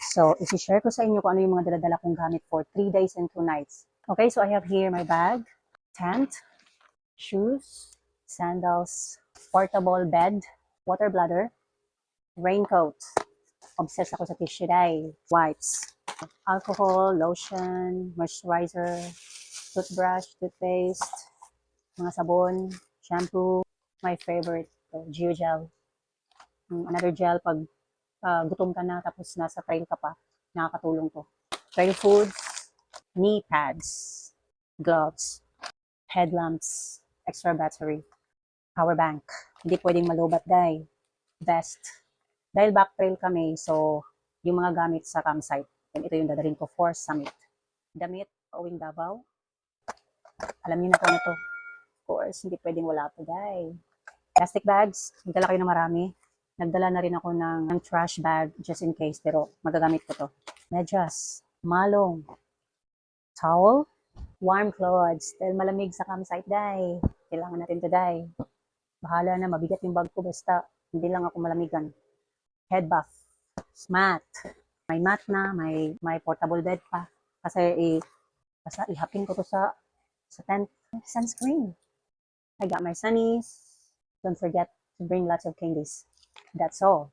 So, isi-share ko sa inyo kung ano yung mga dala-dala kong gamit for 3 days and 2 nights. Okay, so I have here my bag, tent, shoes, sandals, portable bed, water bladder, raincoat. Obsessed ako sa tissue dye, wipes, alcohol, lotion, moisturizer, toothbrush, toothpaste, mga sabon, shampoo, my favorite, Geogel. Another gel pag gutom ka na tapos nasa trail ka pa, nakakatulong to. Trail foods, knee pads, gloves, headlamps, extra battery, power bank. Hindi pwedeng malobat dahil vest. Dahil back trail kami, so yung mga gamit sa campsite, and ito yung dadalhin ko for summit. Damit, pauwing Davao. Alam niyo na po na to. Of course, hindi pwedeng wala po dahil. Plastic bags, nagdala kayo ng marami. Nagdala na rin ako ng trash bag just in case, pero magagamit ko to. Medyas, malong, towel, warm clothes. Dahil malamig sa campsite, day. Kailangan natin to, day. Bahala na, mabigat yung bag ko, basta hindi lang ako malamigan. Head buff, mat. May mat na, may portable bed pa. Kasi basta ihapin ko to sa tent. Sunscreen. I got my sunnies. Don't forget to bring lots of candies. That's all.